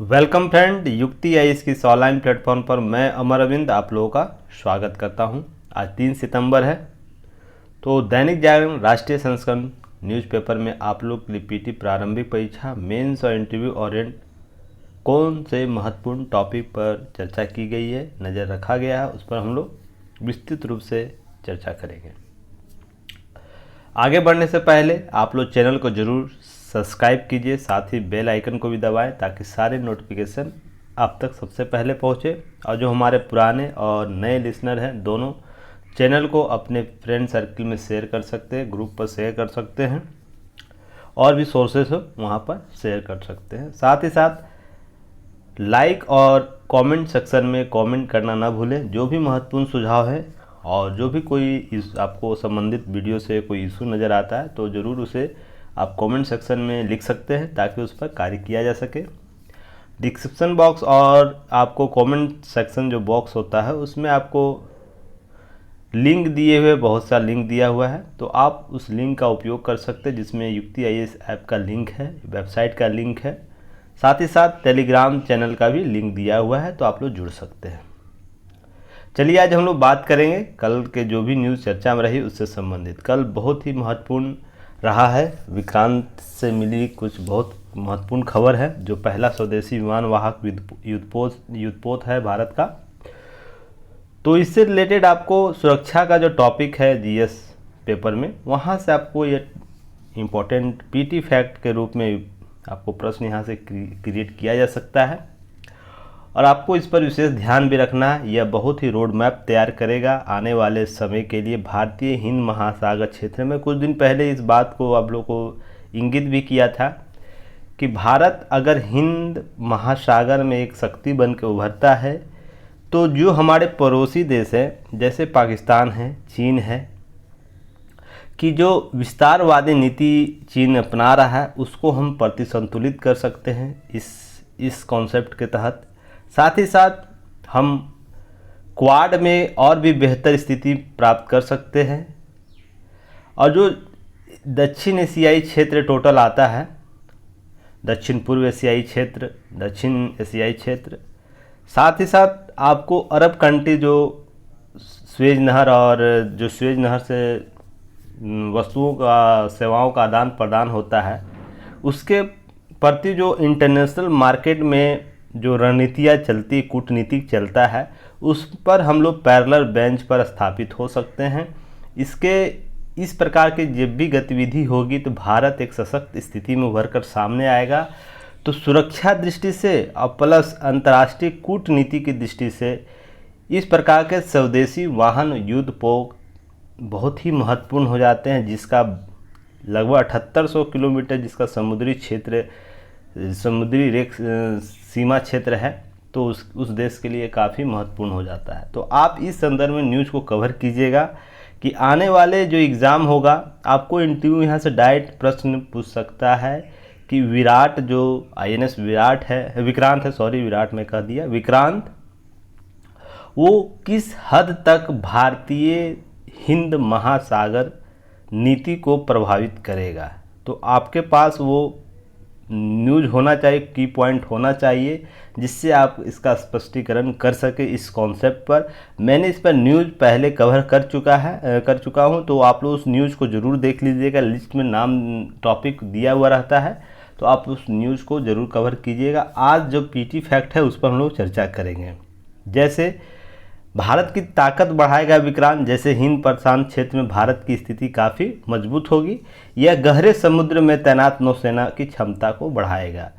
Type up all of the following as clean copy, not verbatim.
Welcome friend, युक्ति IAS की इस ऑनलाइन प्लेटफॉर्म पर मैं अमर अरविंद आप लोगों का स्वागत करता हूं। आज 3 सितंबर है। तो दैनिक जागरण राष्ट्रीय संस्करण न्यूज़पेपर में आप लोग के लिए पीटी प्रारंभिक परीक्षा मेंस और इंटरव्यू ओरिएंट कौन से महत्वपूर्ण टॉपिक पर चर्चा की गई है, नज़र रखा गया है, उस पर हम लोग विस्तृत रूप से चर्चा करेंगे। आगे बढ़ने से पहले आप लोग चैनल को ज़रूर सब्सक्राइब कीजिए, साथ ही बेल आइकन को भी दबाएं ताकि सारे नोटिफिकेशन आप तक सबसे पहले पहुंचे। और जो हमारे पुराने और नए लिसनर हैं, दोनों चैनल को अपने फ्रेंड सर्कल में शेयर कर सकते हैं, ग्रुप पर शेयर कर सकते हैं, और भी सोर्सेस हो वहाँ पर शेयर कर सकते हैं। साथ ही साथ लाइक और कमेंट सेक्शन में कमेंट करना ना भूलें। जो भी महत्वपूर्ण सुझाव है और जो भी कोई आपको संबंधित वीडियो से कोई इशू नज़र आता है तो ज़रूर उसे आप कमेंट सेक्शन में लिख सकते हैं ताकि उस पर कार्य किया जा सके। डिस्क्रिप्शन बॉक्स और आपको कमेंट सेक्शन जो बॉक्स होता है उसमें आपको लिंक दिए हुए, बहुत सा लिंक दिया हुआ है, तो आप उस लिंक का उपयोग कर सकते हैं जिसमें युक्ति आईएएस ऐप का लिंक है, वेबसाइट का लिंक है, साथ ही साथ टेलीग्राम चैनल का भी लिंक दिया हुआ है, तो आप लोग जुड़ सकते हैं। चलिए आज हम लोग बात करेंगे कल के जो भी न्यूज़ चर्चा में रही उससे संबंधित। कल बहुत ही महत्वपूर्ण रहा है, विक्रांत से मिली कुछ बहुत महत्वपूर्ण खबर है। जो पहला स्वदेशी विमान वाहक युद्धपोत है भारत का, तो इससे रिलेटेड आपको सुरक्षा का जो टॉपिक है जीएस पेपर में, वहाँ से आपको ये इम्पोर्टेंट पीटी फैक्ट के रूप में आपको प्रश्न यहाँ से क्रिएट किया जा सकता है और आपको इस पर विशेष ध्यान भी रखना है। यह बहुत ही रोड मैप तैयार करेगा आने वाले समय के लिए भारतीय हिंद महासागर क्षेत्र में। कुछ दिन पहले इस बात को आप लोगों को इंगित भी किया था कि भारत अगर हिंद महासागर में एक शक्ति बन के उभरता है तो जो हमारे पड़ोसी देश हैं जैसे पाकिस्तान है, चीन है, कि जो विस्तारवादी नीति चीन अपना रहा है उसको हम प्रतिसंतुलित कर सकते हैं इस कॉन्सेप्ट के तहत। साथ ही साथ हम क्वाड में और भी बेहतर स्थिति प्राप्त कर सकते हैं। और जो दक्षिण एशियाई क्षेत्र टोटल आता है, दक्षिण पूर्व एशियाई क्षेत्र, दक्षिण एशियाई क्षेत्र, साथ ही साथ आपको अरब कंट्री जो स्वेज नहर और जो स्वेज नहर से वस्तुओं का, सेवाओं का आदान प्रदान होता है, उसके प्रति जो इंटरनेशनल मार्केट में जो रणनीतियाँ चलती, कूटनीतिक चलता है, उस पर हम लोग पैरेलल बेंच पर स्थापित हो सकते हैं। इस प्रकार की जब भी गतिविधि होगी तो भारत एक सशक्त स्थिति में उभर कर सामने आएगा। तो सुरक्षा दृष्टि से और प्लस अंतर्राष्ट्रीय कूटनीति की दृष्टि से इस प्रकार के स्वदेशी वाहन युद्धपोत बहुत ही महत्वपूर्ण हो जाते हैं, जिसका लगभग 7800 किलोमीटर जिसका समुद्री क्षेत्र, समुद्री रेख सीमा क्षेत्र है, तो उस देश के लिए काफ़ी महत्वपूर्ण हो जाता है। तो आप इस संदर्भ में न्यूज़ को कवर कीजिएगा कि आने वाले जो एग्ज़ाम होगा आपको इंटरव्यू यहाँ से डायरेक्ट प्रश्न पूछ सकता है कि विराट जो आईएनएस विराट है, विक्रांत है, सॉरी विराट में कह दिया, विक्रांत, वो किस हद तक भारतीय हिंद महासागर नीति को प्रभावित करेगा। तो आपके पास वो न्यूज़ होना चाहिए, की पॉइंट होना चाहिए, जिससे आप इसका स्पष्टीकरण कर सके इस कॉन्सेप्ट पर। मैंने इस पर न्यूज़ पहले कवर कर चुका हूं, तो आप लोग उस न्यूज़ को ज़रूर देख लीजिएगा। लिस्ट में नाम टॉपिक दिया हुआ रहता है, तो आप उस न्यूज़ को ज़रूर कवर कीजिएगा। आज जो पीटी फैक्ट है उस पर हम लोग चर्चा करेंगे। जैसे भारत की ताकत बढ़ाएगा विक्रांत, जैसे हिंद प्रशांत क्षेत्र में भारत की स्थिति काफ़ी मजबूत होगी। यह गहरे समुद्र में तैनात नौसेना की क्षमता को बढ़ाएगा।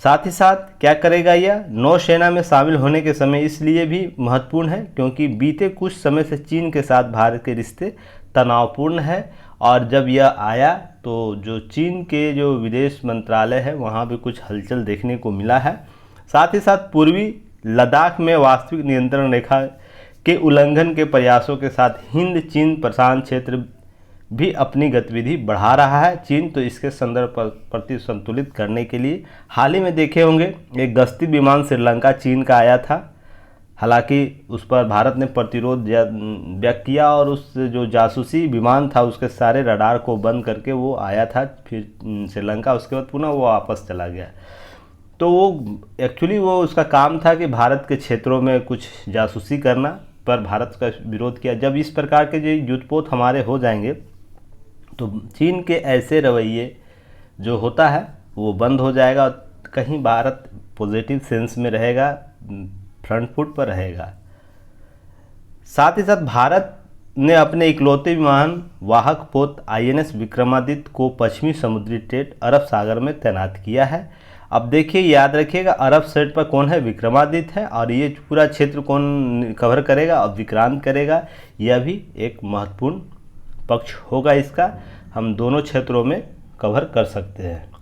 साथ ही साथ क्या करेगा, यह नौसेना में शामिल होने के समय इसलिए भी महत्वपूर्ण है क्योंकि बीते कुछ समय से चीन के साथ भारत के रिश्ते तनावपूर्ण है, और जब यह आया तो जो चीन के जो विदेश मंत्रालय है वहाँ भी कुछ हलचल देखने को मिला है। साथ ही साथ पूर्वी लद्दाख में वास्तविक नियंत्रण रेखा के उल्लंघन के प्रयासों के साथ हिंद चीन प्रशांत क्षेत्र भी अपनी गतिविधि बढ़ा रहा है। चीन तो इसके संदर्भ पर प्रति संतुलित करने के लिए हाल ही में देखे होंगे एक गश्ती विमान श्रीलंका चीन का आया था, हालांकि उस पर भारत ने प्रतिरोध व्यक्त किया और उस जो जासूसी विमान था उसके सारे रडार को बंद करके वो आया था फिर श्रीलंका, उसके बाद पुनः वो वापस चला गया। तो वो एक्चुअली वो उसका काम था कि भारत के क्षेत्रों में कुछ जासूसी करना, पर भारत का विरोध किया। जब इस प्रकार के जो युद्धपोत हमारे हो जाएंगे तो चीन के ऐसे रवैये जो होता है वो बंद हो जाएगा और कहीं भारत पॉजिटिव सेंस में रहेगा, फ्रंट फुट पर रहेगा। साथ ही साथ भारत ने अपने इकलौते विमान वाहक पोत INS विक्रमादित्य को पश्चिमी समुद्री तट अरब सागर में तैनात किया है। अब देखिए, याद रखिएगा, अरब तट पर कौन है? विक्रमादित्य है। और ये पूरा क्षेत्र कौन कवर करेगा? अब विक्रांत करेगा। यह भी एक महत्वपूर्ण पक्ष होगा इसका, हम दोनों क्षेत्रों में कवर कर सकते हैं।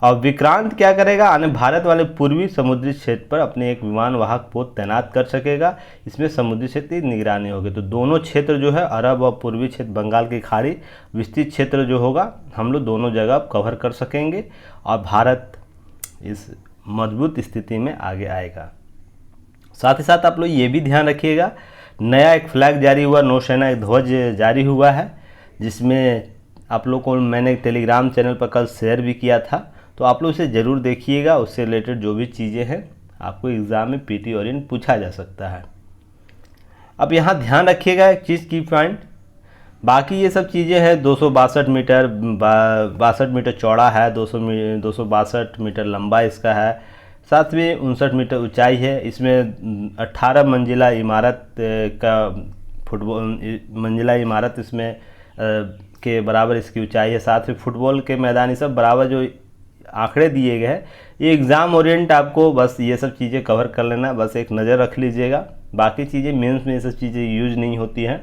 और विक्रांत क्या करेगा? आने भारत वाले पूर्वी समुद्री क्षेत्र पर अपने एक विमान वाहक पोत तैनात कर सकेगा। इसमें समुद्री क्षेत्र की निगरानी होगी। तो दोनों क्षेत्र जो है, अरब और पूर्वी क्षेत्र, बंगाल की खाड़ी, विस्तृत क्षेत्र जो होगा, हम लोग दोनों जगह कवर कर सकेंगे और भारत इस मजबूत स्थिति में आगे आएगा। साथ ही साथ आप लोग ये भी ध्यान रखिएगा, नया एक फ्लैग जारी हुआ, नौसेना एक ध्वज जारी हुआ है, जिसमें आप लोग को मैंने टेलीग्राम चैनल पर कल शेयर भी किया था। तो आप लोग इसे ज़रूर देखिएगा, उससे रिलेटेड जो भी चीज़ें हैं आपको एग्ज़ाम में PT ओरिएंट पूछा जा सकता है। अब यहाँ ध्यान रखिएगा एक चीज़ की पॉइंट, बाकी ये सब चीज़ें हैं 262 मीटर 62 मीटर चौड़ा है, 262 मीटर लंबा इसका है, साथ में 59 मीटर ऊंचाई है। इसमें 18 मंजिला इमारत का मंजिला इमारत इसमें के बराबर इसकी ऊंचाई है। साथ में फुटबॉल के मैदान, ये सब बराबर जो आंकड़े दिए गए हैं, ये एग्ज़ाम ओरिएंट आपको बस ये सब चीज़ें कवर कर लेना, बस एक नज़र रख लीजिएगा। बाकी चीज़ें मेंस में ये सब चीज़ें यूज नहीं होती हैं।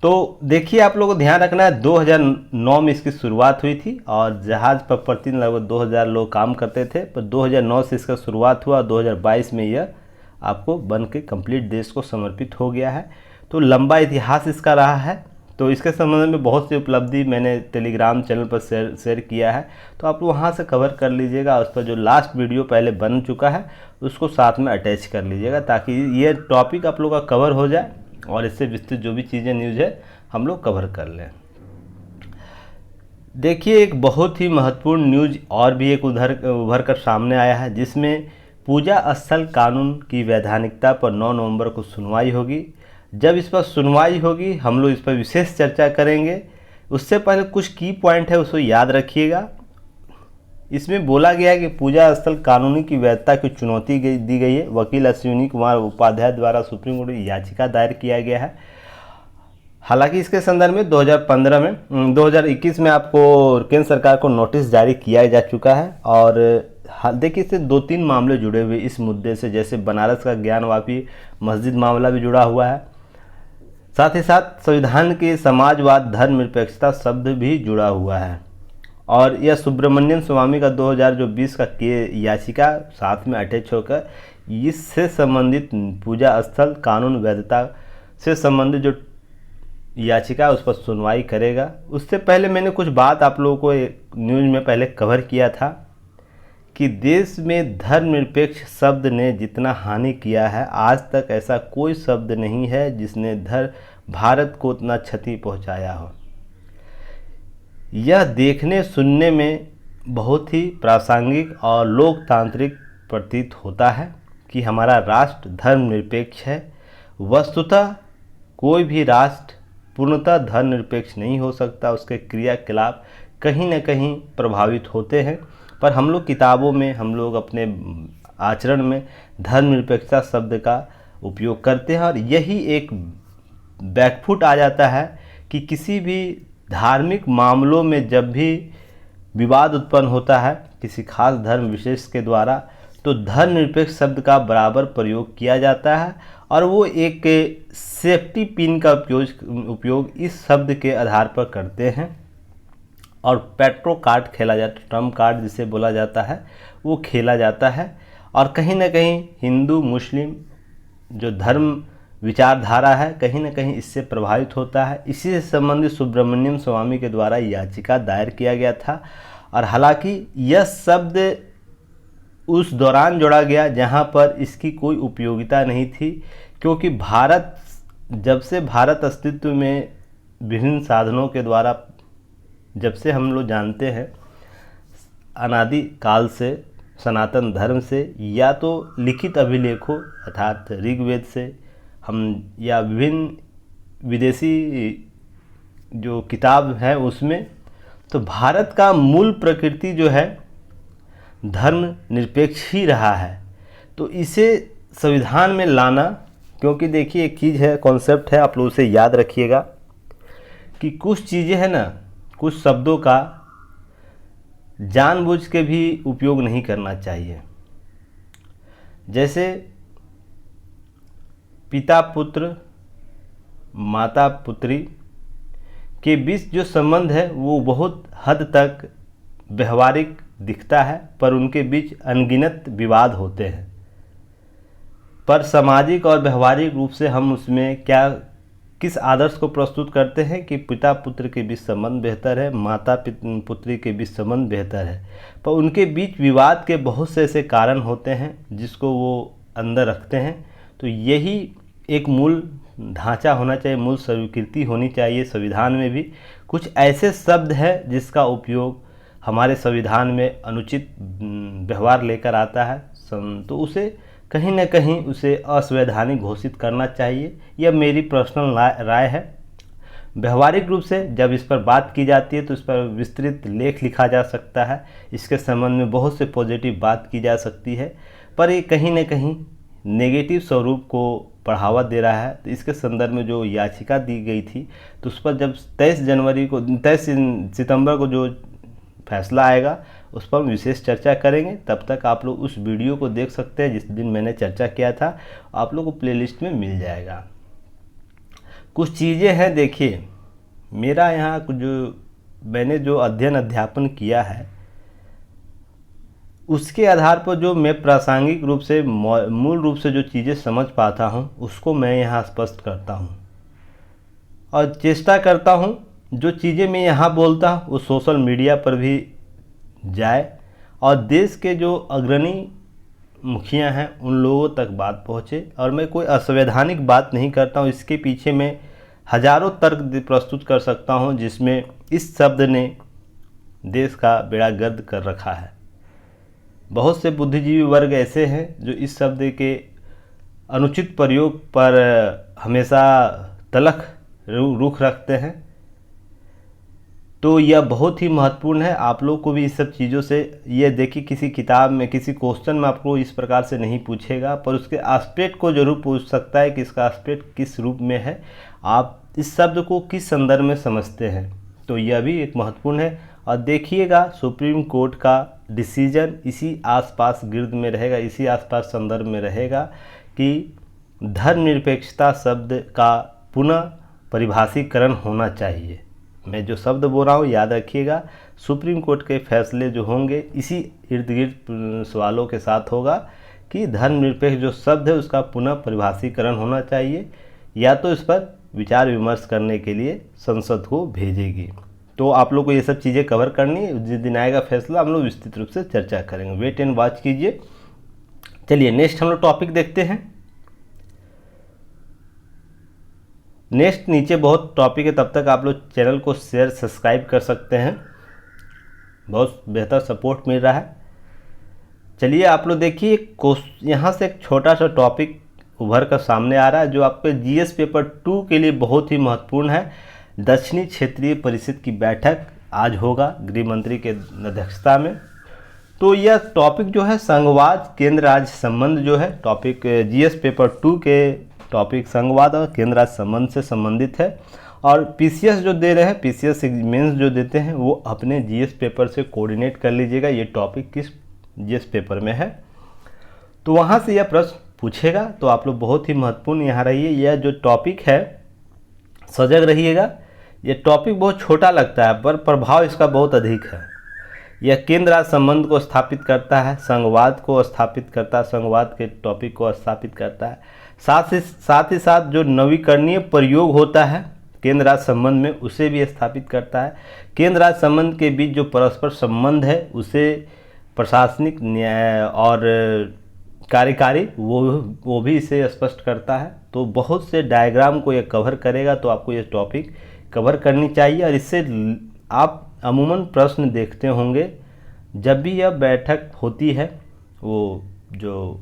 तो देखिए, आप लोगों को ध्यान रखना है, 2009 में इसकी शुरुआत हुई थी और जहाज़ पर प्रतिदिन लगभग 2000 लोग काम करते थे, पर 2009 से इसका शुरुआत हुआ, 2022 में यह आपको बन के कंप्लीट देश को समर्पित हो गया है। तो लंबा इतिहास इसका रहा है। तो इसके संबंध में बहुत सी उपलब्धि मैंने टेलीग्राम चैनल पर शेयर किया है, तो आप वहाँ से कवर कर लीजिएगा। उस पर जो लास्ट वीडियो पहले बन चुका है उसको साथ में अटैच कर लीजिएगा, ताकि ये टॉपिक आप लोग का कवर हो जाए और इससे विस्तृत जो भी चीज़ें न्यूज़ है हम लोग कवर कर लें। देखिए, एक बहुत ही महत्वपूर्ण न्यूज़ और भी एक उभर कर सामने आया है, जिसमें पूजा स्थल कानून की वैधानिकता पर 9 नवंबर को सुनवाई होगी। जब इस पर सुनवाई होगी हम लोग इस पर विशेष चर्चा करेंगे। उससे पहले कुछ की पॉइंट है, उसको याद रखिएगा। इसमें बोला गया है कि पूजा स्थल कानूनी की वैधता की चुनौती दी गई है। वकील अश्विनी कुमार उपाध्याय द्वारा सुप्रीम कोर्ट में याचिका दायर किया गया है। हालांकि इसके संदर्भ में 2021 में आपको केंद्र सरकार को नोटिस जारी किया जा चुका है। और देखिए, इससे 2-3 मामले जुड़े हुए इस मुद्दे से, जैसे बनारस का ज्ञानवापी मस्जिद मामला भी जुड़ा हुआ है। साथ ही साथ संविधान के समाजवाद धर्मनिरपेक्षता शब्द भी जुड़ा हुआ है। और यह सुब्रमण्यम स्वामी का 2020 का याचिका साथ में अटैच होकर इससे संबंधित पूजा स्थल कानून वैधता से संबंधित जो याचिका उस पर सुनवाई करेगा। उससे पहले मैंने कुछ बात आप लोगों को न्यूज़ में पहले कवर किया था कि देश में धर्मनिरपेक्ष शब्द ने जितना हानि किया है, आज तक ऐसा कोई शब्द नहीं है जिसने भारत को उतना क्षति पहुंचाया हो। यह देखने सुनने में बहुत ही प्रासंगिक और लोकतांत्रिक प्रतीत होता है कि हमारा राष्ट्र धर्मनिरपेक्ष है। वस्तुतः कोई भी राष्ट्र पूर्णतः धर्मनिरपेक्ष नहीं हो सकता, उसके क्रियाकलाप कहीं न कहीं प्रभावित होते हैं। पर हम लोग किताबों में, हम लोग अपने आचरण में धर्मनिरपेक्षता शब्द का उपयोग करते हैं। और यही एक बैकफुट आ जाता है कि किसी भी धार्मिक मामलों में जब भी विवाद उत्पन्न होता है किसी खास धर्म विशेष के द्वारा, तो धर्मनिरपेक्ष शब्द का बराबर प्रयोग किया जाता है। और वो एक सेफ्टी पिन का उपयोग इस शब्द के आधार पर करते हैं। और पेट्रो कार्ड खेला जाता है, ट्रम्प कार्ड जिसे बोला जाता है, वो खेला जाता है। और कहीं ना कहीं हिंदू मुस्लिम जो धर्म विचारधारा है कहीं ना कहीं इससे प्रभावित होता है। इसी से संबंधित सुब्रमण्यम स्वामी के द्वारा याचिका दायर किया गया था। और हालांकि यह शब्द उस दौरान जोड़ा गया जहां पर इसकी कोई उपयोगिता नहीं थी, क्योंकि भारत, जब से भारत अस्तित्व में विभिन्न साधनों के द्वारा, जब से हम लोग जानते हैं अनादि काल से सनातन धर्म से या तो लिखित अभिलेखों अर्थात ऋग्वेद से हम या विभिन्न विदेशी जो किताब है उसमें, तो भारत का मूल प्रकृति जो है धर्म निरपेक्ष ही रहा है। तो इसे संविधान में लाना, क्योंकि देखिए एक चीज़ है, कॉन्सेप्ट है, आप लोग उसे याद रखिएगा कि कुछ चीज़ें हैं ना, कुछ शब्दों का जानबूझ के भी उपयोग नहीं करना चाहिए। जैसे पिता पुत्र माता पुत्री के बीच जो संबंध है वो बहुत हद तक व्यवहारिक दिखता है, पर उनके बीच अनगिनत विवाद होते हैं। पर सामाजिक और व्यवहारिक रूप से हम उसमें किस आदर्श को प्रस्तुत करते हैं कि पिता पुत्र के बीच संबंध बेहतर है, माता पुत्री के बीच संबंध बेहतर है, पर उनके बीच विवाद के बहुत से ऐसे कारण होते हैं जिसको वो अंदर रखते हैं। तो यही एक मूल ढांचा होना चाहिए, मूल स्वीकृति होनी चाहिए। संविधान में भी कुछ ऐसे शब्द हैं जिसका उपयोग हमारे संविधान में अनुचित व्यवहार लेकर आता है, तो उसे कहीं न कहीं उसे असंवैधानिक घोषित करना चाहिए। यह मेरी पर्सनल राय है। व्यवहारिक रूप से जब इस पर बात की जाती है तो इस पर विस्तृत लेख लिखा जा सकता है, इसके संबंध में बहुत से पॉजिटिव बात की जा सकती है, पर ये कहीं न कहीं नेगेटिव स्वरूप को बढ़ावा दे रहा है। तो इसके संदर्भ में जो याचिका दी गई थी तो उस पर जब 23 सितंबर को जो फैसला आएगा उस पर हम विशेष चर्चा करेंगे। तब तक आप लोग उस वीडियो को देख सकते हैं जिस दिन मैंने चर्चा किया था, आप लोग को प्लेलिस्ट में मिल जाएगा। कुछ चीज़ें हैं, देखिए मेरा यहाँ मैंने जो अध्यापन किया है उसके आधार पर जो मैं प्रासंगिक रूप से मूल रूप से जो चीज़ें समझ पाता हूँ उसको मैं यहाँ स्पष्ट करता हूँ और चेष्टा करता हूँ जो चीज़ें मैं यहाँ बोलता हूँ वो सोशल मीडिया पर भी जाए और देश के जो अग्रणी मुखिया हैं उन लोगों तक बात पहुँचे। और मैं कोई असंवैधानिक बात नहीं करता हूँ, इसके पीछे मैं हजारों तर्क प्रस्तुत कर सकता हूँ जिसमें इस शब्द ने देश का बेड़ा गर्क कर रखा है। बहुत से बुद्धिजीवी वर्ग ऐसे हैं जो इस शब्द के अनुचित प्रयोग पर हमेशा तलख रुख रखते हैं। तो यह बहुत ही महत्वपूर्ण है, आप लोग को भी इस सब चीज़ों से, ये देखिए किसी किताब में किसी क्वेश्चन में आपको इस प्रकार से नहीं पूछेगा, पर उसके एस्पेक्ट को जरूर पूछ सकता है कि इसका एस्पेक्ट किस रूप में है, आप इस शब्द को किस संदर्भ में समझते हैं। तो यह भी एक महत्वपूर्ण है। और देखिएगा सुप्रीम कोर्ट का डिसीजन इसी आसपास गिर्द में रहेगा, इसी आसपास संदर्भ में रहेगा कि धर्मनिरपेक्षता शब्द का पुनः परिभाषीकरण होना चाहिए। मैं जो शब्द बोल रहा हूँ याद रखिएगा, सुप्रीम कोर्ट के फैसले जो होंगे इसी इर्द गिर्द सवालों के साथ होगा कि धर्मनिरपेक्ष जो शब्द है उसका पुनः परिभाषीकरण होना चाहिए, या तो इस पर विचार विमर्श करने के लिए संसद को भेजेगी। तो आप लोग को ये सब चीज़ें कवर करनी है, जिस दिन आएगा फैसला हम लोग विस्तृत रूप से चर्चा करेंगे, वेट एंड वॉच कीजिए। चलिए नेक्स्ट हम लोग टॉपिक देखते हैं। नेक्स्ट नीचे बहुत टॉपिक है, तब तक आप लोग चैनल को शेयर सब्सक्राइब कर सकते हैं, बहुत बेहतर सपोर्ट मिल रहा है। चलिए आप लोग देखिए, यहाँ से एक छोटा सा टॉपिक उभर कर सामने आ रहा है जो आपके जीएस पेपर 2 के लिए बहुत ही महत्वपूर्ण है। दक्षिणी क्षेत्रीय परिषद की बैठक आज होगा गृह मंत्री के अध्यक्षता में। तो यह टॉपिक जो है संघवाद केंद्र राज्य संबंध जो है टॉपिक जीएस पेपर 2 के टॉपिक संघवाद और केंद्र राज्य संबंध से संबंधित है। और पीसीएस जो दे रहे हैं, पीसीएस मेंस जो देते हैं वो अपने जीएस पेपर से कोऑर्डिनेट कर लीजिएगा ये टॉपिक किस जीएस पेपर में है, तो वहाँ से यह प्रश्न पूछेगा। तो आप लोग बहुत ही महत्वपूर्ण यहाँ रहिए, यह जो टॉपिक है सजग रहिएगा। यह टॉपिक बहुत छोटा लगता है पर प्रभाव इसका बहुत अधिक है। यह केंद्र राज्य संबंध को स्थापित करता है, संघवाद को स्थापित करता है, संघवाद के टॉपिक को स्थापित करता है, साथ ही साथ जो नवीकरणीय प्रयोग होता है केंद्र राज्य संबंध में उसे भी स्थापित करता है। केंद्र राज्य संबंध के बीच जो परस्पर संबंध है उसे प्रशासनिक न्याय और कार्यकारी वो भी इसे स्पष्ट करता है। तो बहुत से डायग्राम को ये कवर करेगा, तो आपको ये टॉपिक कवर करनी चाहिए। और इससे आप अमूमन प्रश्न देखते होंगे जब भी यह बैठक होती है वो जो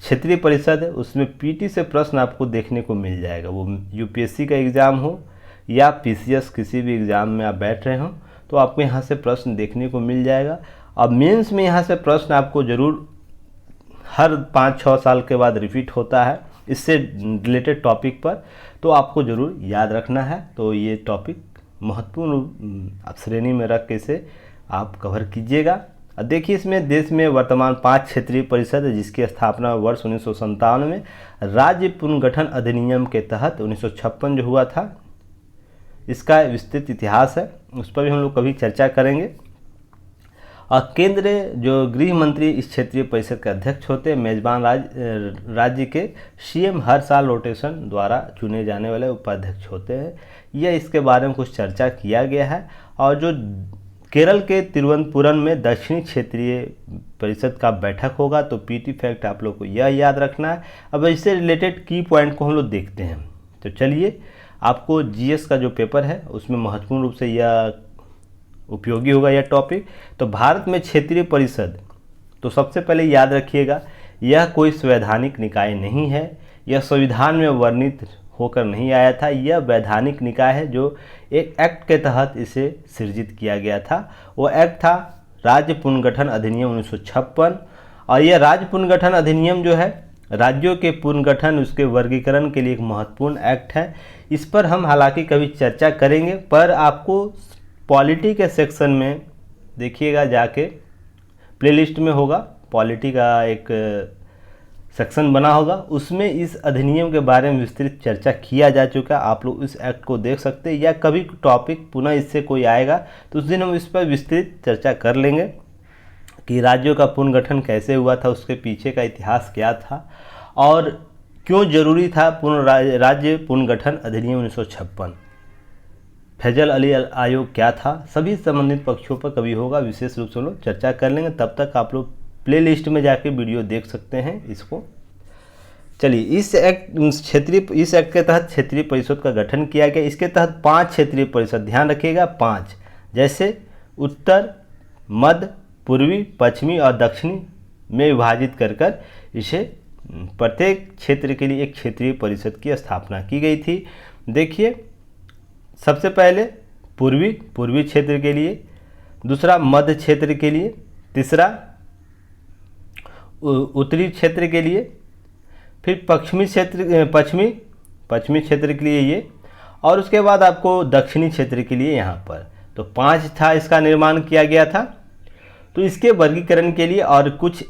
क्षेत्रीय परिषद है उसमें पीटी से प्रश्न आपको देखने को मिल जाएगा। वो यूपीएससी का एग्ज़ाम हो या पीसीएस किसी भी एग्ज़ाम में आप बैठ रहे हो तो आपको यहाँ से प्रश्न देखने को मिल जाएगा। अब मेंस में यहाँ से प्रश्न आपको ज़रूर हर 5-6 साल के बाद रिपीट होता है इससे रिलेटेड टॉपिक पर, तो आपको ज़रूर याद रखना है। तो ये टॉपिक महत्वपूर्ण आप श्रेणी में रख के इसे आप कवर कीजिएगा। देखिए इसमें देश में वर्तमान 5 क्षेत्रीय परिषद है जिसकी स्थापना वर्ष 1957 में राज्य पुनर्गठन अधिनियम के तहत 1956 जो हुआ था, इसका विस्तृत इतिहास है, उस पर भी हम लोग कभी चर्चा करेंगे। और केंद्रीय जो गृह मंत्री इस क्षेत्रीय परिषद के अध्यक्ष होते हैं। मेजबान राज्य के सीएम हर साल रोटेशन द्वारा चुने जाने वाले उपाध्यक्ष होते हैं। यह इसके बारे में कुछ चर्चा किया गया है। और जो केरल के तिरुवनंतपुरम में दक्षिणी क्षेत्रीय परिषद का बैठक होगा, तो पीटी फैक्ट आप लोग को यह याद रखना है। अब इससे रिलेटेड की पॉइंट को हम लोग देखते हैं। तो चलिए, आपको जीएस का जो पेपर है उसमें महत्वपूर्ण रूप से यह उपयोगी होगा यह टॉपिक। तो भारत में क्षेत्रीय परिषद, तो सबसे पहले याद रखिएगा यह कोई संवैधानिक निकाय नहीं है, यह संविधान में वर्णित होकर नहीं आया था। यह वैधानिक निकाय है जो एक एक्ट के तहत इसे सृजित किया गया था। वो एक्ट था राज्य पुनर्गठन अधिनियम 1956। और यह राज्य पुनर्गठन अधिनियम जो है राज्यों के पुनर्गठन उसके वर्गीकरण के लिए एक महत्वपूर्ण एक्ट है। इस पर हम हालांकि कभी चर्चा करेंगे, पर आपको पॉलिटी के सेक्शन में देखिएगा जाके, प्लेलिस्ट में होगा, पॉलिटी का एक सेक्शन बना होगा, उसमें इस अधिनियम के बारे में विस्तृत चर्चा किया जा चुका। आप लोग इस एक्ट को देख सकते हैं, या कभी टॉपिक पुनः इससे कोई आएगा तो उस दिन हम इस पर विस्तृत चर्चा कर लेंगे कि राज्यों का पुनर्गठन कैसे हुआ था, उसके पीछे का इतिहास क्या था और क्यों जरूरी था राज्य पुनर्गठन अधिनियम 1956, फैजल अली आयोग क्या था, सभी संबंधित पक्षों पर कभी होगा, विशेष रूप से हम लोग चर्चा कर लेंगे। तब तक आप लोग प्लेलिस्ट में जाके वीडियो देख सकते हैं इसको। चलिए, इस एक्ट के तहत क्षेत्रीय परिषद का गठन किया गया। इसके तहत 5 क्षेत्रीय परिषद, ध्यान रखिएगा 5, जैसे उत्तर, मध्य, पूर्वी, पश्चिमी और दक्षिणी में विभाजित कर इसे प्रत्येक क्षेत्र के लिए एक क्षेत्रीय परिषद की स्थापना की गई थी। देखिए, सबसे पहले पूर्वी क्षेत्र के लिए, दूसरा मध्य क्षेत्र के लिए, तीसरा उत्तरी क्षेत्र के लिए, फिर पश्चिमी क्षेत्र के लिए ये, और उसके बाद आपको दक्षिणी क्षेत्र के लिए यहाँ पर। तो 5 था, इसका निर्माण किया गया था। तो इसके वर्गीकरण के लिए और कुछ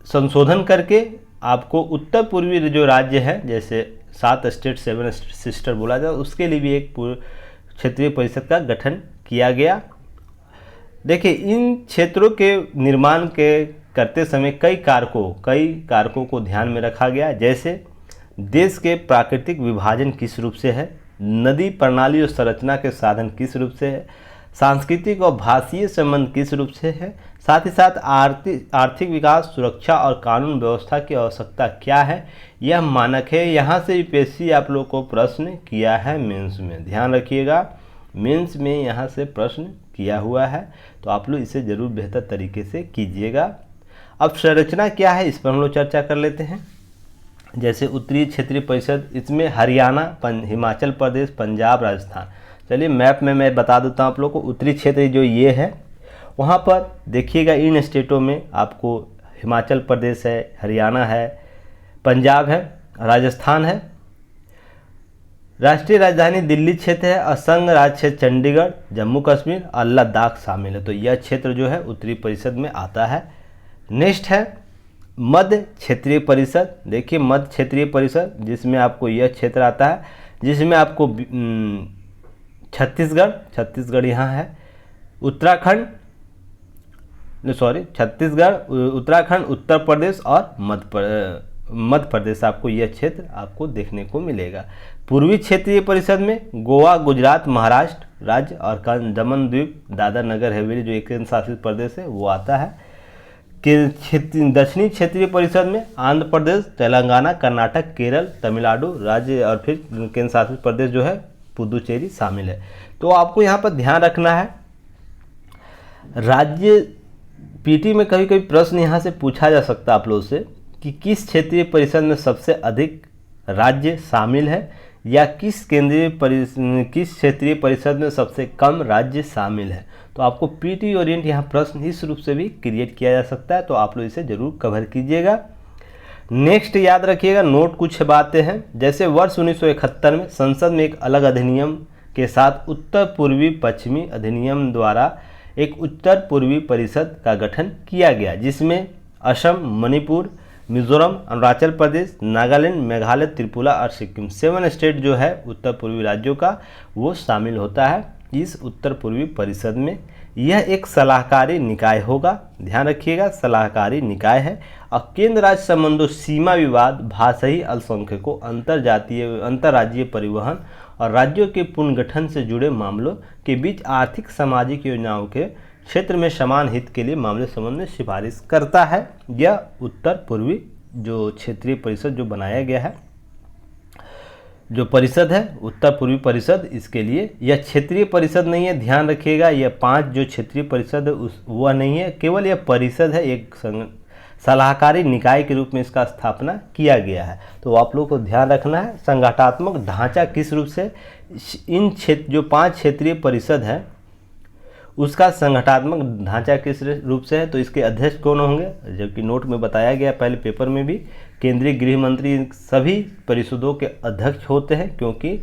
संशोधन करके आपको उत्तर पूर्वी जो राज्य है, जैसे 7 स्टेट 7 सिस्टर बोला जाए, उसके लिए भी एक क्षेत्रीय परिषद का गठन किया गया। देखिए, इन क्षेत्रों के निर्माण के करते समय कई कारकों को ध्यान में रखा गया, जैसे देश के प्राकृतिक विभाजन किस रूप से है, नदी प्रणाली और संरचना के साधन किस रूप से है, सांस्कृतिक और भाषीय संबंध किस रूप से है, साथ ही साथ आर्थिक विकास, सुरक्षा और कानून व्यवस्था की आवश्यकता क्या है, यह मानक है। यहाँ से यूपीएससी आप लोग को प्रश्न किया है मेंस में, ध्यान रखिएगा मेंस में यहाँ से प्रश्न किया हुआ है, तो आप लोग इसे ज़रूर बेहतर तरीके से कीजिएगा। अब संरचना क्या है, इस पर हम लोग चर्चा कर लेते हैं। जैसे उत्तरी क्षेत्रीय परिषद, इसमें हरियाणा, हिमाचल प्रदेश, पंजाब, राजस्थान। चलिए, मैप में मैं बता देता हूँ आप लोग को। उत्तरी क्षेत्र जो ये है, वहाँ पर देखिएगा इन स्टेटों में आपको हिमाचल प्रदेश है, हरियाणा है, पंजाब है, राजस्थान है, राष्ट्रीय राजधानी दिल्ली क्षेत्र है, असंघ राज्य क्षेत्र चंडीगढ़, जम्मू कश्मीर और लद्दाख शामिल है। तो यह क्षेत्र जो है उत्तरी परिषद में आता है। नेक्स्ट है मध्य क्षेत्रीय परिषद। देखिए, मध्य क्षेत्रीय परिषद जिसमें आपको यह क्षेत्र आता है, जिसमें आपको छत्तीसगढ़ यहाँ है, छत्तीसगढ़, उत्तराखंड, उत्तर प्रदेश और मध्य प्रदेश, आपको यह क्षेत्र आपको देखने को मिलेगा। पूर्वी क्षेत्रीय परिषद में गोवा, गुजरात, महाराष्ट्र राज्य और दमन द्वीप, दादरा नगर हवेली जो एक केंद्र शासित प्रदेश है वो आता है। दक्षिणी क्षेत्रीय परिषद में आंध्र प्रदेश, तेलंगाना, कर्नाटक, केरल, तमिलनाडु राज्य और फिर केंद्र शासित प्रदेश जो है पुदुचेरी शामिल है। तो आपको यहाँ पर ध्यान रखना है, राज्य पीटी में कभी कभी प्रश्न यहाँ से पूछा जा सकता है आप लोगों से कि किस क्षेत्रीय परिषद में सबसे अधिक राज्य शामिल है, या किस क्षेत्रीय परिषद में सबसे कम राज्य शामिल है। तो आपको पीटी ओरिएंट यहाँ प्रश्न इस रूप से भी क्रिएट किया जा सकता है, तो आप लोग इसे जरूर कवर कीजिएगा। नेक्स्ट याद रखिएगा, नोट कुछ बातें हैं, जैसे वर्ष 1971 में संसद में एक अलग अधिनियम के साथ उत्तर पूर्वी पश्चिमी अधिनियम द्वारा एक उत्तर पूर्वी परिषद का गठन किया गया, जिसमें असम, मणिपुर, मिजोरम, अरुणाचल प्रदेश, नागालैंड, मेघालय, त्रिपुरा और सिक्किम 7 स्टेट जो है उत्तर पूर्वी राज्यों का वो शामिल होता है इस उत्तर पूर्वी परिषद में। यह एक सलाहकारी निकाय होगा, ध्यान रखिएगा, सलाहकारी निकाय है। और केंद्र राज्य संबंधों, सीमा विवाद, भाषाई अल्पसंख्यकों, अंतर्राज्यीय परिवहन और राज्यों के पुनर्गठन से जुड़े मामलों के बीच आर्थिक सामाजिक योजनाओं के क्षेत्र में समान हित के लिए मामले संबंध में सिफारिश करता है। यह उत्तर पूर्वी जो क्षेत्रीय परिषद जो बनाया गया है, जो परिषद है उत्तर पूर्वी परिषद, इसके लिए यह क्षेत्रीय परिषद नहीं है, ध्यान रखिएगा। यह 5 जो क्षेत्रीय परिषद है वह नहीं है, केवल यह परिषद है, एक सलाहकारी निकाय के रूप में इसका स्थापना किया गया है। तो आप लोगों को ध्यान रखना है संगठनात्मक ढांचा किस रूप से इन जो 5 क्षेत्रीय परिषद है उसका संगठनात्मक ढांचा किस रूप से है। तो इसके अध्यक्ष कौन होंगे, जबकि नोट में बताया गया पहले पेपर में भी, केंद्रीय गृह मंत्री सभी परिषदों के अध्यक्ष होते हैं, क्योंकि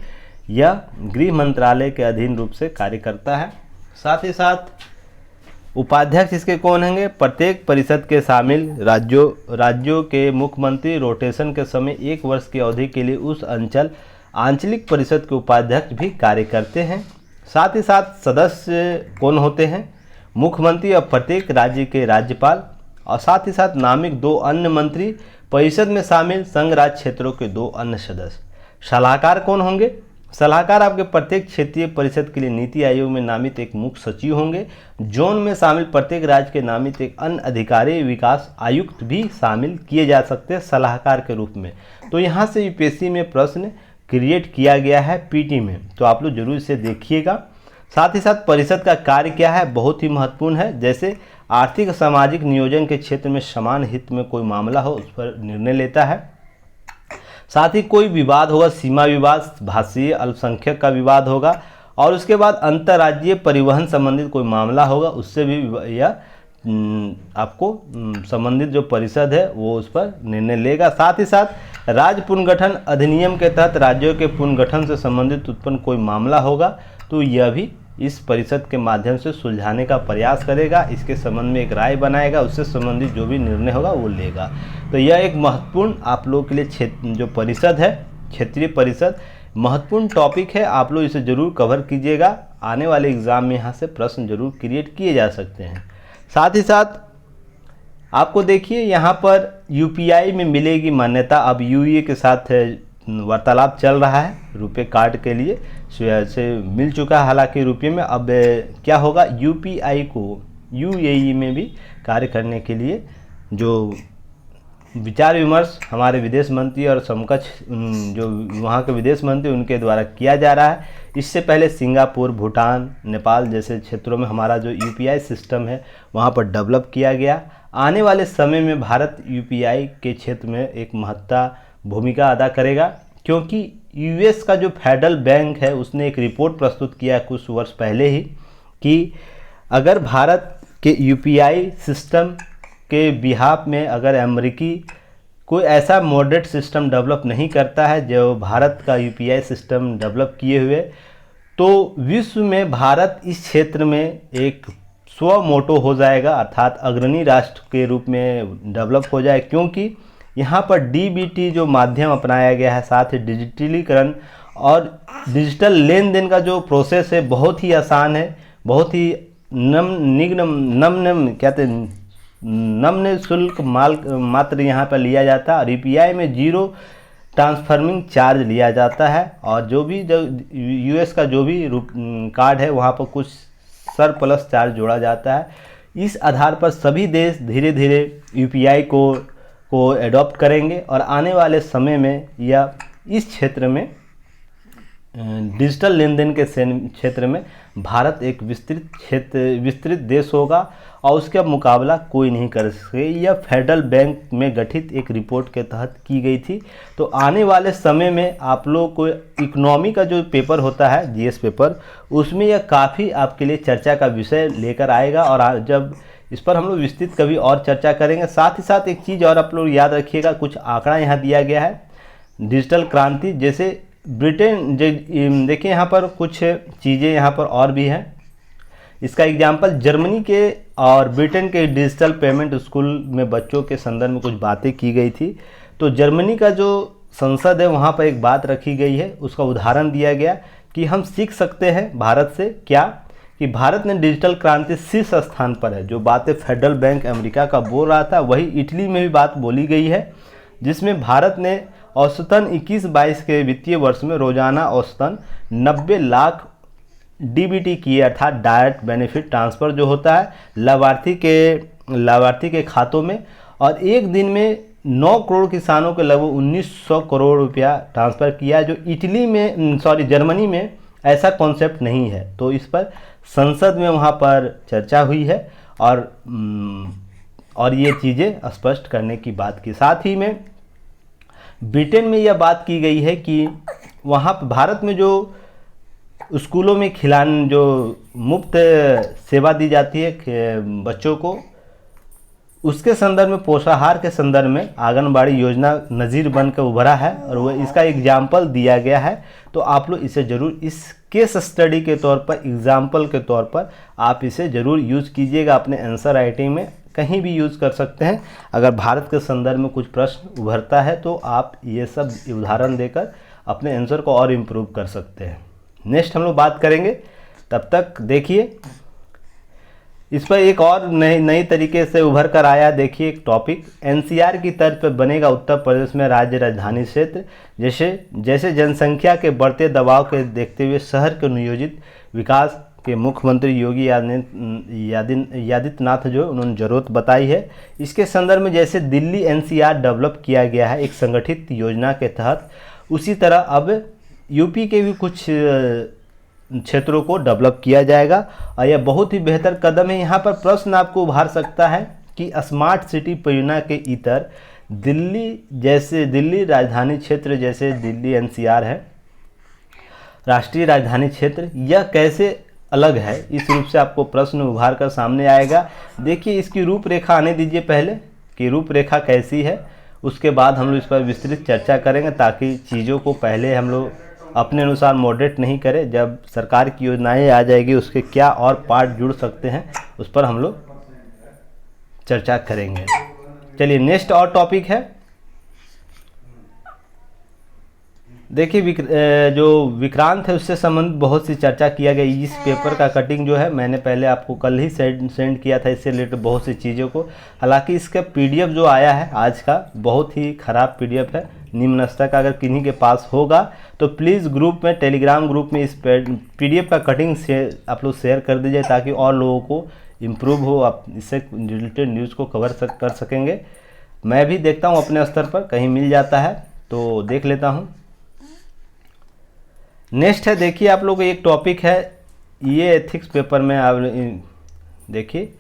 यह गृह मंत्रालय के अधीन रूप से कार्य करता है। साथ ही साथ उपाध्यक्ष इसके कौन होंगे, प्रत्येक परिषद के शामिल राज्यों के मुख्यमंत्री रोटेशन के समय 1 वर्ष की अवधि के लिए उस आंचलिक परिषद के उपाध्यक्ष भी कार्य करते हैं। साथ ही साथ सदस्य कौन होते हैं, मुख्यमंत्री और प्रत्येक राज्य के राज्यपाल, और साथ ही साथ नामित 2 अन्य मंत्री, परिषद में शामिल संघ राज्य क्षेत्रों के 2 अन्य सदस्य। सलाहकार कौन होंगे, सलाहकार आपके प्रत्येक क्षेत्रीय परिषद के लिए नीति आयोग में नामित एक मुख्य सचिव होंगे। जोन में शामिल प्रत्येक राज्य के नामित एक अन्य अधिकारी विकास आयुक्त भी शामिल किए जा सकते हैं सलाहकार के रूप में। तो यहाँ से यूपीएससी में प्रश्न क्रिएट किया गया है पीटी में, तो आप लोग जरूर इसे देखिएगा। साथ ही साथ परिषद का कार्य क्या है, बहुत ही महत्वपूर्ण है, जैसे आर्थिक सामाजिक नियोजन के क्षेत्र में समान हित में कोई मामला हो उस पर निर्णय लेता है। साथ ही कोई विवाद होगा, सीमा विवाद, भाषीय अल्पसंख्यक का विवाद होगा, और उसके बाद अंतर्राज्यीय परिवहन संबंधित कोई मामला होगा, उससे भी यह आपको संबंधित जो परिषद है वो उस पर निर्णय लेगा। साथ ही साथ राज्य पुनर्गठन अधिनियम के तहत राज्यों के पुनर्गठन से संबंधित उत्पन्न कोई मामला होगा तो यह भी इस परिषद के माध्यम से सुलझाने का प्रयास करेगा, इसके संबंध में एक राय बनाएगा, उससे संबंधित जो भी निर्णय होगा वो लेगा। तो यह एक महत्वपूर्ण आप लोगों के लिए जो परिषद है, क्षेत्रीय परिषद, महत्वपूर्ण टॉपिक है, आप लोग इसे जरूर कवर कीजिएगा। आने वाले एग्जाम में यहाँ से प्रश्न जरूर क्रिएट किए जा सकते हैं। साथ ही साथ आपको देखिए यहाँ पर यूपीआई में मिलेगी मान्यता। अब यूएई के साथ वार्तालाप चल रहा है रुपए कार्ड के लिए, से मिल चुका है हालांकि रुपये में। अब क्या होगा, यूपीआई को यूएई में भी कार्य करने के लिए जो विचार विमर्श हमारे विदेश मंत्री और समकक्ष जो वहाँ के विदेश मंत्री उनके द्वारा किया जा रहा है। इससे पहले सिंगापुर, भूटान, नेपाल जैसे क्षेत्रों में हमारा जो यूपीआई सिस्टम है वहाँ पर डेवलप किया गया। आने वाले समय में भारत यूपीआई के क्षेत्र में एक महत्वपूर्ण भूमिका अदा करेगा, क्योंकि यूएस का जो फेडरल बैंक है उसने एक रिपोर्ट प्रस्तुत किया कुछ वर्ष पहले ही कि अगर भारत के यूपीआई सिस्टम के बिहाफ में अगर अमेरिकी कोई ऐसा मॉडरेट सिस्टम डेवलप नहीं करता है जो भारत का यूपीआई सिस्टम डेवलप किए हुए, तो विश्व में भारत इस क्षेत्र में एक स्व मोटो हो जाएगा, अर्थात अग्रणी राष्ट्र के रूप में डेवलप हो जाए। क्योंकि यहाँ पर डीबीटी जो माध्यम अपनाया गया है, साथ ही डिजिटलीकरण और डिजिटल लेन देन का जो प्रोसेस है बहुत ही आसान है, बहुत ही नम्न शुल्क मात्र यहाँ पर लिया जाता है। और यूपीआई में 0 ट्रांसफर्मिंग चार्ज लिया जाता है, और जो भी यूएस का जो भी कार्ड है वहाँ पर कुछ सरप्लस चार्ज जोड़ा जाता है। इस आधार पर सभी देश धीरे धीरे यूपीआई को एडॉप्ट करेंगे और आने वाले समय में यह इस क्षेत्र में डिजिटल लेन देन के क्षेत्र में भारत एक विस्तृत देश होगा और उसका मुकाबला कोई नहीं कर सके। यह फेडरल बैंक में गठित एक रिपोर्ट के तहत की गई थी। तो आने वाले समय में आप लोग को इकोनॉमी का जो पेपर होता है, जीएस पेपर, उसमें यह काफ़ी आपके लिए चर्चा का विषय लेकर आएगा और जब इस पर हम लोग विस्तृत कभी और चर्चा करेंगे। साथ ही साथ एक चीज़ और आप लोग याद रखिएगा, कुछ आंकड़ा यहाँ दिया गया है डिजिटल क्रांति, जैसे ब्रिटेन, देखिए यहाँ पर कुछ चीज़ें यहाँ पर और भी हैं। इसका एग्जाम्पल जर्मनी के और ब्रिटेन के डिजिटल पेमेंट स्कूल में बच्चों के संदर्भ में कुछ बातें की गई थी। तो जर्मनी का जो संसद है वहाँ पर एक बात रखी गई है, उसका उदाहरण दिया गया कि हम सीख सकते हैं भारत से क्या, कि भारत ने डिजिटल क्रांति शीर्ष स्थान पर है। जो बातें फेडरल बैंक अमेरिका का बोल रहा था वही इटली में भी बात बोली गई है, जिसमें भारत ने औसतन 21-22 के वित्तीय वर्ष में रोजाना औसतन 90 लाख डीबीटी किए, अर्थात डायरेक्ट बेनिफिट ट्रांसफ़र जो होता है लाभार्थी के खातों में, और एक दिन में 9 करोड़ किसानों के लगभग 1900 करोड़ रुपया ट्रांसफ़र किया, जो जर्मनी में ऐसा कॉन्सेप्ट नहीं है। तो इस पर संसद में वहाँ पर चर्चा हुई है और ये चीज़ें स्पष्ट करने की बात की। साथ ही में ब्रिटेन में यह बात की गई है कि वहाँ पर भारत में जो स्कूलों में जो मुफ्त सेवा दी जाती है बच्चों को, उसके संदर्भ में पोषाहार के संदर्भ में आंगनबाड़ी योजना नज़ीर बनकर उभरा है और वह इसका एग्जाम्पल दिया गया है। तो आप लोग इसे ज़रूर इस केस स्टडी के तौर पर, एग्जाम्पल के तौर पर आप इसे ज़रूर यूज़ कीजिएगा अपने आंसर राइटिंग में, कहीं भी यूज़ कर सकते हैं। अगर भारत के संदर्भ में कुछ प्रश्न उभरता है तो आप ये सब उदाहरण देकर अपने आंसर को और इम्प्रूव कर सकते हैं। नेक्स्ट हम लोग बात करेंगे, तब तक देखिए इस पर एक और नई तरीके से उभर कर आया। देखिए एक टॉपिक, एनसीआर की तर्ज पर बनेगा उत्तर प्रदेश में राज्य राजधानी क्षेत्र। जैसे जनसंख्या के बढ़ते दबाव के देखते हुए शहर के नियोजित विकास के मुख्यमंत्री योगी आदित्यनाथ जो उन्होंने ज़रूरत बताई है। इसके संदर्भ में जैसे दिल्ली एनसीआर डेवलप किया गया है एक संगठित योजना के तहत, उसी तरह अब यूपी के भी कुछ क्षेत्रों को डेवलप किया जाएगा और यह बहुत ही बेहतर कदम है। यहाँ पर प्रश्न आपको उभार सकता है कि स्मार्ट सिटी परियोजना के इतर दिल्ली राजधानी क्षेत्र, जैसे दिल्ली एनसीआर है राष्ट्रीय राजधानी क्षेत्र, यह कैसे अलग है, इस रूप से आपको प्रश्न उभार कर सामने आएगा। देखिए इसकी रूपरेखा आने दीजिए पहले कि रूपरेखा कैसी है, उसके बाद हम लोग इस पर विस्तृत चर्चा करेंगे, ताकि चीज़ों को पहले हम लोग अपने अनुसार मॉडरेट नहीं करें। जब सरकार की योजनाएं आ जाएगी उसके क्या और पार्ट जुड़ सकते हैं उस पर हम लोग चर्चा करेंगे। चलिए नेक्स्ट और टॉपिक है, देखिए जो विक्रांत है उससे संबंधित बहुत सी चर्चा किया गया। इस पेपर का कटिंग जो है मैंने पहले आपको कल ही सेंड किया था, इससे रिलेटेड बहुत सी चीज़ों को। हालांकि इसका पीडीएफ जो आया है आज का बहुत ही ख़राब पीडीएफ है, निम्न स्तर का। अगर किन्हीं के पास होगा तो प्लीज़ ग्रुप में, टेलीग्राम ग्रुप में इस पीडीएफ का कटिंग आप लोग शेयर कर दीजिए, ताकि और लोगों को इम्प्रूव हो, आप इससे रिलेटेड न्यूज़ को कर सकेंगे। मैं भी देखता हूँ अपने स्तर पर, कहीं मिल जाता है तो देख लेता हूँ। नेक्स्ट है, देखिए आप लोग को एक टॉपिक है, ये एथिक्स पेपर में आप देखिए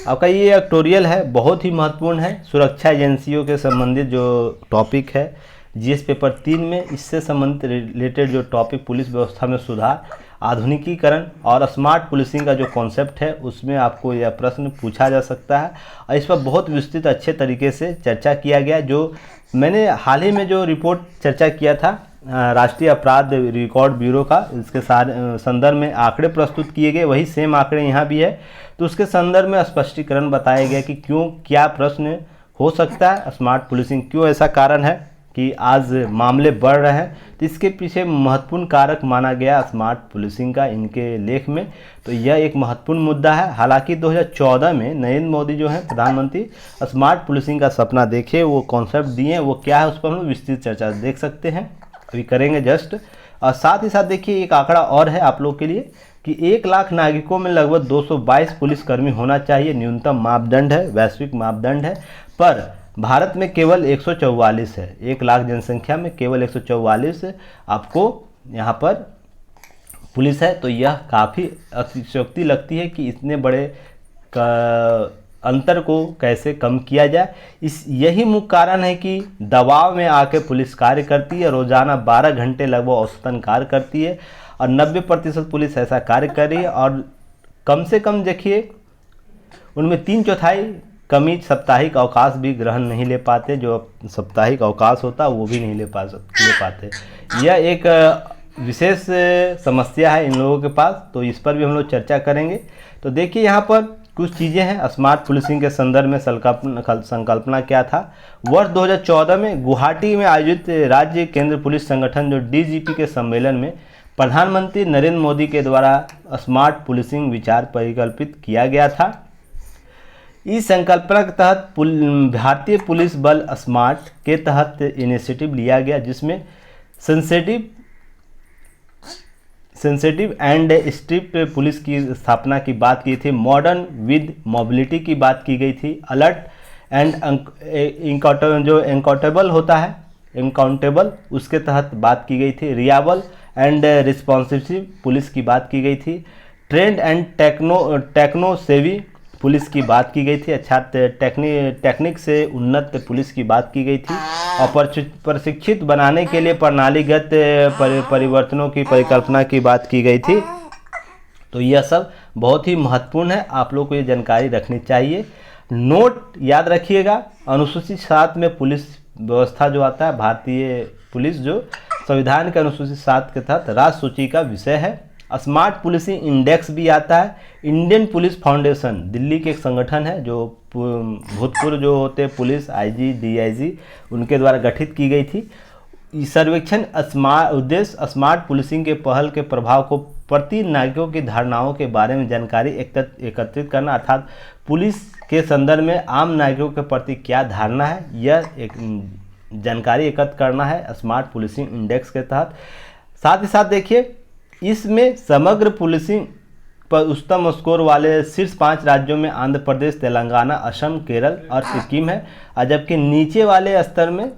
आपका ये एक्टोरियल है, बहुत ही महत्वपूर्ण है। सुरक्षा एजेंसियों के संबंधित जो टॉपिक है जीएस पेपर 3 में, इससे संबंधित रिलेटेड जो टॉपिक पुलिस व्यवस्था में सुधार, आधुनिकीकरण और स्मार्ट पुलिसिंग का जो कॉन्सेप्ट है, उसमें आपको यह प्रश्न पूछा जा सकता है और इस पर बहुत विस्तृत अच्छे तरीके से चर्चा किया गया। जो मैंने हाल ही में जो रिपोर्ट चर्चा किया था राष्ट्रीय अपराध रिकॉर्ड ब्यूरो का, इसके संदर्भ में आंकड़े प्रस्तुत किए गए, वही सेम आंकड़े यहाँ भी है। तो उसके संदर्भ में स्पष्टीकरण बताया गया कि क्यों, क्या प्रश्न हो सकता है, स्मार्ट पुलिसिंग क्यों ऐसा कारण है कि आज मामले बढ़ रहे हैं। तो इसके पीछे महत्वपूर्ण कारक माना गया स्मार्ट पुलिसिंग का इनके लेख में। तो यह एक महत्वपूर्ण मुद्दा है। हालांकि 2014 में नरेंद्र मोदी जो है प्रधानमंत्री, स्मार्ट पुलिसिंग का सपना देखे, वो कॉन्सेप्ट दिए, वो क्या है उस पर हम लोग विस्तृत चर्चा देख सकते हैं, अभी करेंगे जस्ट। और साथ ही साथ देखिए एक आंकड़ा और है आप लोग के लिए कि 1 लाख नागरिकों में लगभग 222 पुलिसकर्मी होना चाहिए, न्यूनतम मापदंड है, वैश्विक मापदंड है। पर भारत में केवल 144 है, 1 लाख जनसंख्या में केवल 144 आपको यहाँ पर पुलिस है, तो यह काफ़ी अतिशयोक्ति लगती है कि इतने बड़े अंतर को कैसे कम किया जाए। यही मुख्य कारण है कि दबाव में आके पुलिस कार्य करती है, रोज़ाना 12 घंटे लगभग औसतन कार्य करती है और 90% पुलिस ऐसा कार्य कर रही है। और कम से कम देखिए उनमें 3/4 कमी साप्ताहिक अवकाश भी ग्रहण नहीं ले पाते, जो साप्ताहिक अवकाश होता है वो भी नहीं ले पाते। यह एक विशेष समस्या है इन लोगों के पास, तो इस पर भी हम लोग चर्चा करेंगे। तो देखिए यहाँ पर कुछ चीज़ें हैं। स्मार्ट पुलिसिंग के संदर्भ में संकल्पना क्या था। वर्ष 2014 में गुवाहाटी में आयोजित राज्य केंद्र पुलिस संगठन जो DGP के सम्मेलन में प्रधानमंत्री नरेंद्र मोदी के द्वारा स्मार्ट पुलिसिंग विचार परिकल्पित किया गया था। इस संकल्पना के तहत भारतीय पुलिस बल स्मार्ट के तहत इनिशिएटिव लिया गया, जिसमें सेंसिटिव एंड स्ट्रिक्ट पुलिस की स्थापना की बात की थी, मॉडर्न विद मोबिलिटी की बात की गई थी, अलर्ट एंड जो एनकाउंटेबल होता है एनकाउंटेबल उसके तहत बात की गई थी, रिलायबल एंड रिस्पॉन्सिव पुलिस की बात की गई थी, ट्रेंड एंड टेक्नो सेवी पुलिस की बात की गई थी, अच्छा टेक्निक से उन्नत पुलिस की बात की गई थी और प्रशिक्षित बनाने के लिए प्रणालीगत परिवर्तनों की परिकल्पना की बात की गई थी। तो यह सब बहुत ही महत्वपूर्ण है, आप लोग को ये जानकारी रखनी चाहिए। नोट याद रखिएगा, अनुसूचित 7 में पुलिस व्यवस्था जो आता है, भारतीय पुलिस जो संविधान के अनुसूचित 7 के तहत राज्य सूची का विषय है। स्मार्ट पुलिसिंग इंडेक्स भी आता है। इंडियन पुलिस फाउंडेशन दिल्ली के एक संगठन है जो भूतपूर्व जो होते पुलिस IG DIG उनके द्वारा गठित की गई थी। सर्वेक्षण उद्देश्य स्मार्ट पुलिसिंग के पहल के प्रभाव को प्रति नागरिकों की धारणाओं के बारे में जानकारी एकत्रित करना, अर्थात पुलिस के संदर्भ में आम नागरिकों के प्रति क्या धारणा है, यह एक जानकारी एकत्र करना है स्मार्ट पुलिसिंग इंडेक्स के तहत। साथ ही साथ देखिए इसमें समग्र पुलिसिंग पर उच्चतम स्कोर वाले शीर्ष 5 राज्यों में आंध्र प्रदेश, तेलंगाना, असम, केरल और सिक्किम है, और जबकि नीचे वाले स्तर में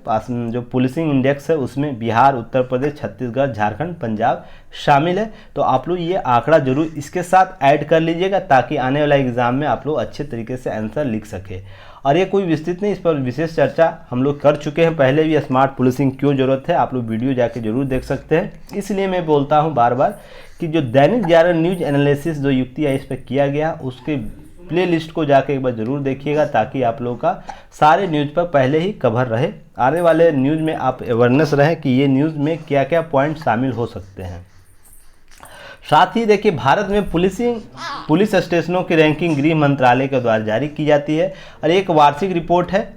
जो पुलिसिंग इंडेक्स है उसमें बिहार, उत्तर प्रदेश, छत्तीसगढ़, झारखंड, पंजाब शामिल है। तो आप लोग ये आंकड़ा जरूर इसके साथ ऐड कर लीजिएगा ताकि आने वाला एग्जाम में आप लोग अच्छे तरीके से आंसर लिख सके। और ये कोई विस्तृत नहीं, इस पर विशेष चर्चा हम लोग कर चुके हैं पहले भी। स्मार्ट पुलिसिंग क्यों ज़रूरत है, आप लोग वीडियो जाके जरूर देख सकते हैं। इसलिए मैं बोलता हूँ बार बार कि जो दैनिक जागरण न्यूज एनालिसिस जो युक्ति है इस पर किया गया, उसके प्लेलिस्ट को जाके एक बार ज़रूर देखिएगा ताकि आप लोगों का सारे न्यूज़ पर पहले ही कवर रहे। आने वाले न्यूज़ में आप अवेयरनेस रहे कि ये न्यूज़ में क्या क्या पॉइंट शामिल हो सकते हैं। साथ ही देखिए भारत में पुलिस स्टेशनों की रैंकिंग गृह मंत्रालय के द्वारा जारी की जाती है और एक वार्षिक रिपोर्ट है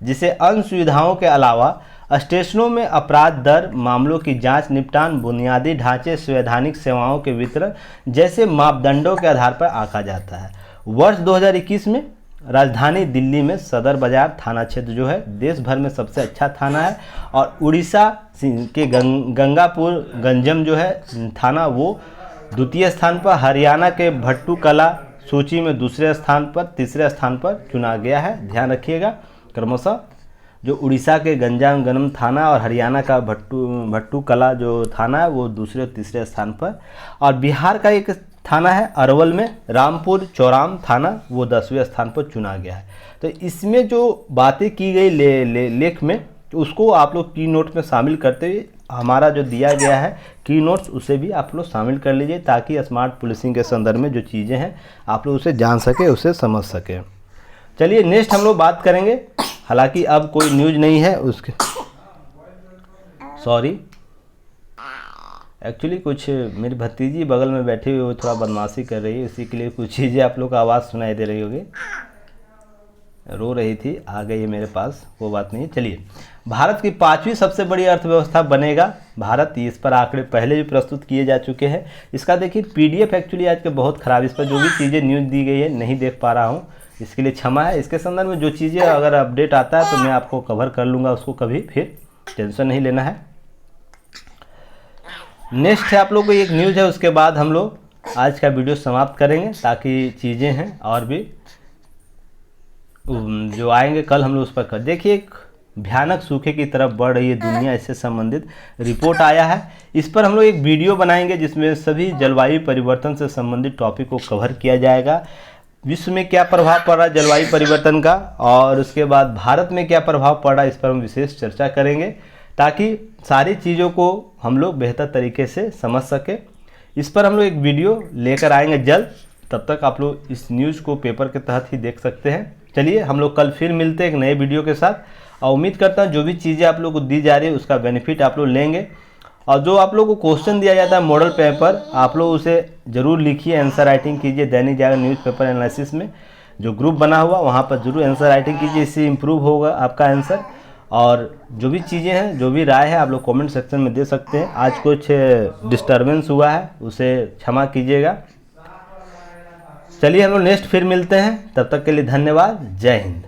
जिसे अन्य सुविधाओं के अलावा स्टेशनों में अपराध दर, मामलों की जांच निपटान, बुनियादी ढांचे, संवैधानिक सेवाओं के वितरण जैसे मापदंडों के आधार पर आंका जाता है। वर्ष 2021 में राजधानी दिल्ली में सदर बाजार थाना क्षेत्र जो है देश भर में सबसे अच्छा थाना है और उड़ीसा के गंगापुर गंजम जो है थाना वो द्वितीय स्थान पर, हरियाणा के भट्टू कला सूची में दूसरे स्थान पर, तीसरे स्थान पर चुना गया है। ध्यान रखिएगा क्रमशः जो उड़ीसा के गंजाम थाना और हरियाणा का भट्टू कला जो थाना है वो दूसरे और तीसरे स्थान पर, और बिहार का एक थाना है अरवल में रामपुर चौराम थाना वो 10वें स्थान पर चुना गया है। तो इसमें जो बातें की गई लेख में उसको आप लोग की नोट में शामिल करते हुए हमारा जो दिया गया है की नोट्स उसे भी आप लोग शामिल कर लीजिए ताकि स्मार्ट पुलिसिंग के संदर्भ में जो चीज़ें हैं आप लोग उसे जान सके, उसे समझ सके। चलिए नेक्स्ट हम लोग बात करेंगे, हालांकि अब कोई न्यूज़ नहीं है उसके, सॉरी एक्चुअली कुछ मेरी भतीजी बगल में बैठी हुई वो थोड़ा बदमाशी कर रही है, इसी के लिए कुछ चीज़ें आप लोग को आवाज़ सुनाई दे रही होगी, रो रही थी, आ गई है मेरे पास, वो बात नहीं। चलिए भारत की 5वीं सबसे बड़ी अर्थव्यवस्था बनेगा भारत, इस पर आंकड़े पहले भी प्रस्तुत किए जा चुके हैं। इसका देखिए PDF एक्चुअली आज के बहुत ख़राब, इस पर जो भी चीज़ें न्यूज़ दी गई है नहीं देख पा रहा हूँ, इसके लिए क्षमा है। इसके संदर्भ में जो चीज़ें अगर अपडेट आता है तो मैं आपको कवर कर लूँगा, उसको कभी फिर टेंशन नहीं लेना है। नेक्स्ट है आप लोग को एक न्यूज़ है, उसके बाद हम लोग आज का वीडियो समाप्त करेंगे ताकि चीज़ें हैं और भी जो आएंगे कल हम लोग उस पर कर। देखिए एक भयानक सूखे की तरफ बढ़ रही है दुनिया, इससे संबंधित रिपोर्ट आया है। इस पर हम लोग एक वीडियो बनाएंगे जिसमें सभी जलवायु परिवर्तन से संबंधित टॉपिक को कवर किया जाएगा। विश्व में क्या प्रभाव पड़ रहा है जलवायु परिवर्तन का, और उसके बाद भारत में क्या प्रभाव पड़ रहा है, इस पर हम विशेष चर्चा करेंगे ताकि सारी चीज़ों को हम लोग बेहतर तरीके से समझ सकें। इस पर हम लोग एक वीडियो लेकर आएंगे जल्द। तब तक आप लोग इस न्यूज़ को पेपर के तहत ही देख सकते हैं। चलिए हम लोग कल फिर मिलते हैं एक नए वीडियो के साथ, और उम्मीद करता हूँ जो भी चीज़ें आप लोग को दी जा रही है उसका बेनिफिट आप लोग लेंगे। और जो आप लोग को क्वेश्चन दिया जाता है मॉडल पेपर, आप लोग उसे ज़रूर लिखिए, आंसर राइटिंग कीजिए। दैनिक जागरण न्यूज़पेपर एनालिसिस में जो ग्रुप बना हुआ वहाँ पर जरूर आंसर राइटिंग कीजिए, इससे इम्प्रूव होगा आपका आंसर। और जो भी चीज़ें हैं, जो भी राय है, आप लोग कमेंट सेक्शन में दे सकते हैं। आज कुछ डिस्टर्बेंस हुआ है, उसे क्षमा कीजिएगा। चलिए हम लोग नेक्स्ट फिर मिलते हैं, तब तक के लिए धन्यवाद। जय हिंद।